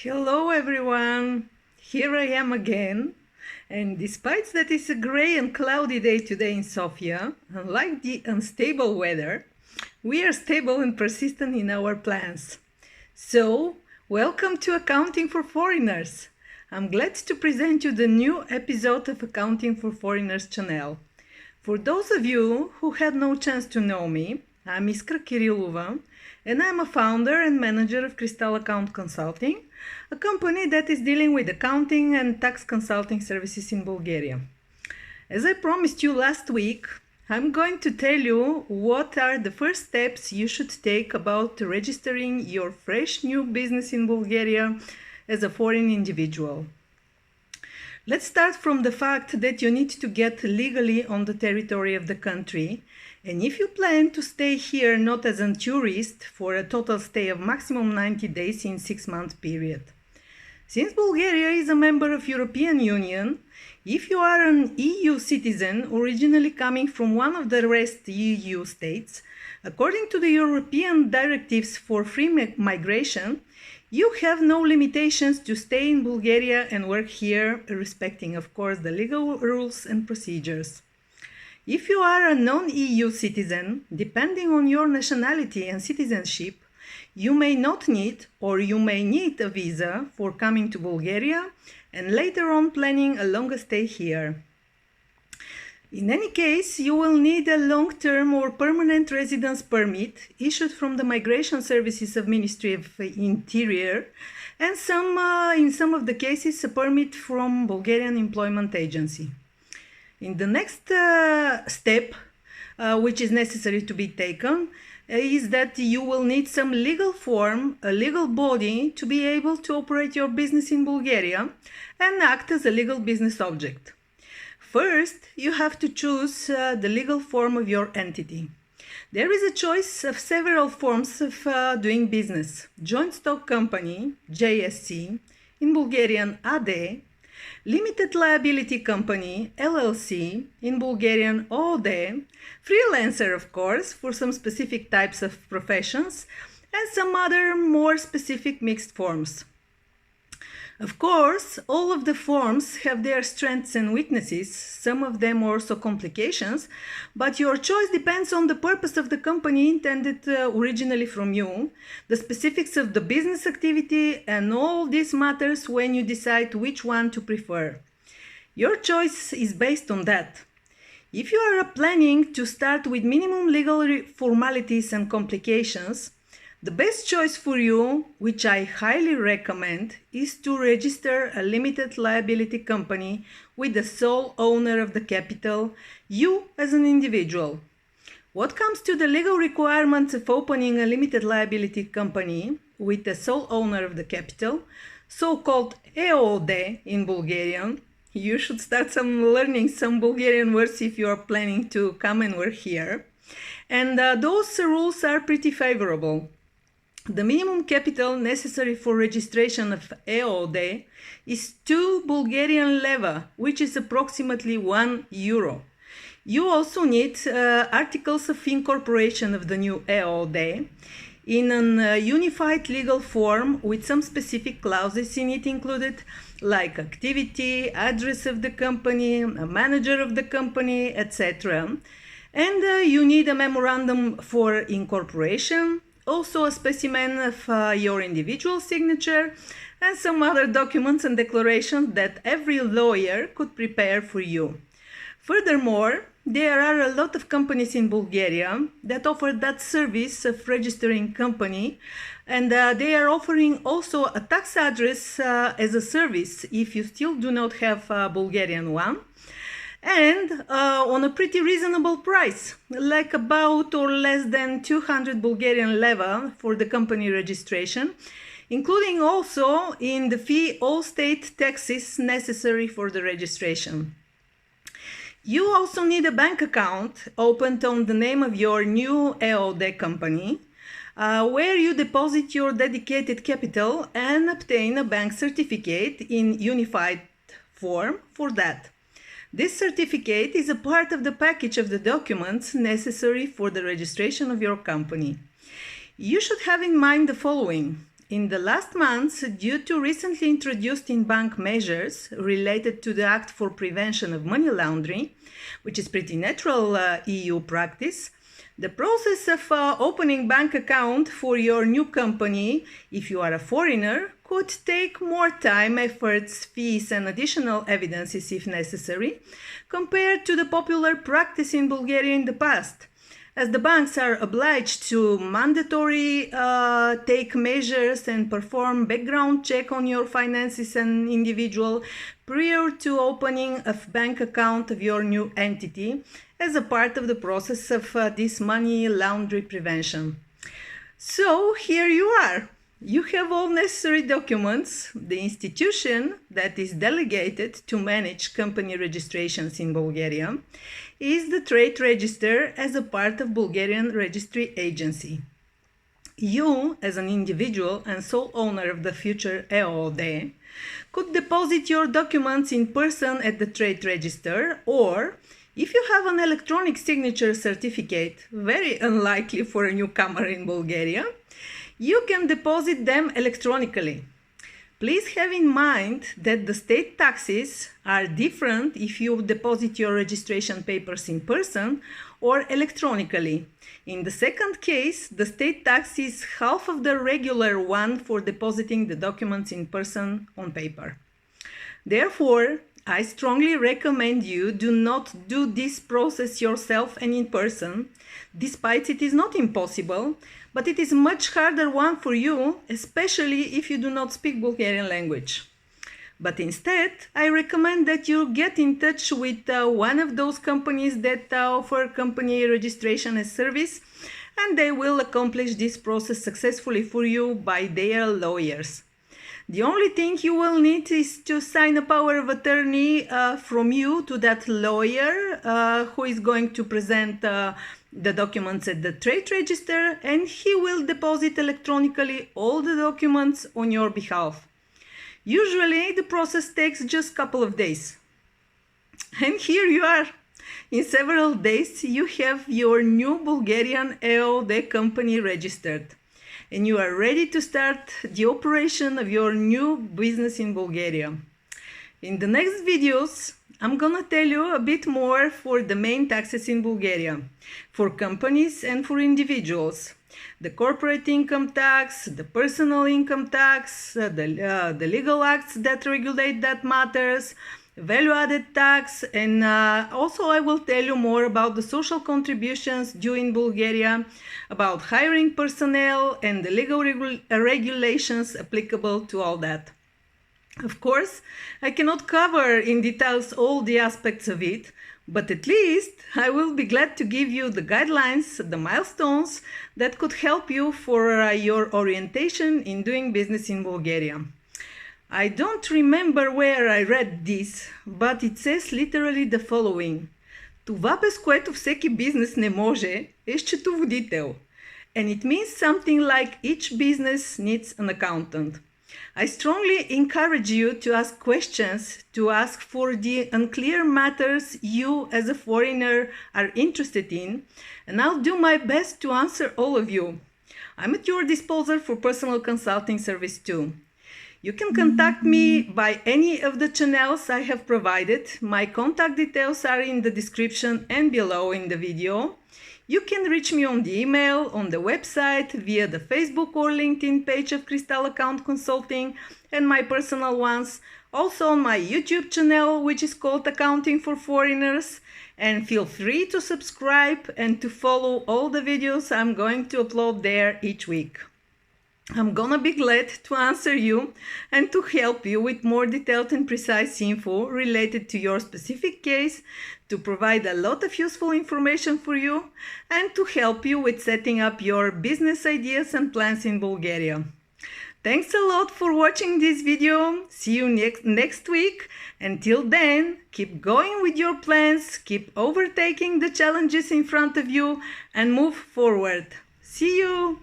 Hello everyone, here I am again, and despite that it's a grey and cloudy day today in Sofia, unlike the unstable weather, we are stable and persistent in our plans. So, welcome to Accounting for Foreigners. I'm glad to present you the new episode of Accounting for Foreigners channel. For those of you who had no chance to know me, I'm Iskra Kirilova, and I'm a founder and manager of Crystal Account Consulting, a company that is dealing with accounting and tax consulting services in Bulgaria. As I promised you last week, I'm going to tell you what are the first steps you should take about registering your fresh new business in Bulgaria as a foreign individual. Let's start from the fact that you need to get legally on the territory of the country, and if you plan to stay here not as a tourist for a total stay of maximum 90 days in 6-month period. Since Bulgaria is a member of European Union, if you are an EU citizen originally coming from one of the rest EU states, according to the European directives for free migration, you have no limitations to stay in Bulgaria and work here, respecting, of course, the legal rules and procedures. If you are a non-EU citizen, depending on your nationality and citizenship, you may not need or you may need a visa for coming to Bulgaria and later on planning a longer stay here. In any case, you will need a long-term or permanent residence permit issued from the Migration Services of Ministry of Interior and in some of the cases a permit from Bulgarian Employment Agency. In the next step, which is necessary to be taken, is that you will need some legal form, a legal body to be able to operate your business in Bulgaria and act as a legal business object. First, you have to choose the legal form of your entity. There is a choice of several forms of doing business. Joint Stock Company, JSC, in Bulgarian AD, Limited Liability Company, LLC, in Bulgarian OD, freelancer, of course, for some specific types of professions, and some other more specific mixed forms. Of course, all of the forms have their strengths and weaknesses, some of them also complications, but your choice depends on the purpose of the company intended originally from you, the specifics of the business activity, and all this matters when you decide which one to prefer. Your choice is based on that. If you are planning to start with minimum legal formalities and complications, the best choice for you, which I highly recommend, is to register a limited liability company with the sole owner of the capital, you as an individual. What comes to the legal requirements of opening a limited liability company with the sole owner of the capital, so-called EOD in Bulgarian, you should start learning some Bulgarian words if you are planning to come and work here. And those rules are pretty favorable. The minimum capital necessary for registration of EOD is 2 Bulgarian leva, which is approximately €1. You also need articles of incorporation of the new EOD in a unified legal form with some specific clauses in it included, like activity, address of the company, a manager of the company, etc. And you need a memorandum for incorporation, also a specimen of your individual signature, and some other documents and declarations that every lawyer could prepare for you. Furthermore, there are a lot of companies in Bulgaria that offer that service of registering company, and they are offering also a tax address as a service if you still do not have a Bulgarian one, and on a pretty reasonable price, like about or less than 200 Bulgarian leva for the company registration, including also in the fee all state taxes necessary for the registration. You also need a bank account opened on the name of your new EOD company, where you deposit your dedicated capital and obtain a bank certificate in unified form for that. This certificate is a part of the package of the documents necessary for the registration of your company. You should have in mind the following. in the last months, due to recently introduced in-bank measures related to the Act for Prevention of Money Laundering, which is pretty natural EU practice, the process of opening bank account for your new company, if you are a foreigner, could take more time, efforts, fees, and additional evidences if necessary, compared to the popular practice in Bulgaria in the past, as the banks are obliged to mandatory take measures and perform background check on your finances and individual prior to opening a bank account of your new entity as a part of the process of this money laundering prevention. So here you are. You have all necessary documents. The institution that is delegated to manage company registrations in Bulgaria is the Trade Register as a part of Bulgarian Registry Agency. You, as an individual and sole owner of the future EOD, could deposit your documents in person at the Trade Register, or if you have an electronic signature certificate, very unlikely for a newcomer in Bulgaria, you can deposit them electronically. Please have in mind that the state taxes are different if you deposit your registration papers in person or electronically. In the second case, the state tax is half of the regular one for depositing the documents in person on paper. Therefore, I strongly recommend you do not do this process yourself and in person, despite it is not impossible, but it is a much harder one for you, especially if you do not speak Bulgarian language. But instead, I recommend that you get in touch with one of those companies that offer company registration as service, and they will accomplish this process successfully for you by their lawyers. The only thing you will need is to sign a power of attorney from you to that lawyer who is going to present the documents at the Trade Register, and he will deposit electronically all the documents on your behalf. Usually the process takes just a couple of days. And here you are. In several days you have your new Bulgarian EOD company registered, and you are ready to start the operation of your new business in Bulgaria. In the next videos, I'm gonna tell you a bit more for the main taxes in Bulgaria, for companies and for individuals. The corporate income tax, the personal income tax, the legal acts that regulate that matters, value-added tax, and also I will tell you more about the social contributions due in Bulgaria, about hiring personnel and the legal regulations applicable to all that. Of course, I cannot cover in details all the aspects of it, but at least I will be glad to give you the guidelines, the milestones that could help you for your orientation in doing business in Bulgaria. I don't remember where I read this, but it says literally the following. Това, без което всеки бизнес не може, е счетоводител. And it means something like each business needs an accountant. I strongly encourage you to ask questions, to ask for the unclear matters you as a foreigner are interested in, and I'll do my best to answer all of you. I'm at your disposal for personal consulting service too. You can contact me by any of the channels I have provided. My contact details are in the description and below in the video. You can reach me on the email, on the website, via the Facebook or LinkedIn page of Crystal Account Consulting and my personal ones, also on my YouTube channel, which is called Accounting for Foreigners. And feel free to subscribe and to follow all the videos I'm going to upload there each week. I'm gonna be glad to answer you and to help you with more detailed and precise info related to your specific case, to provide a lot of useful information for you, and to help you with setting up your business ideas and plans in Bulgaria. Thanks a lot for watching this video. See you next week. Until then, keep going with your plans, keep overtaking the challenges in front of you, and move forward. See you!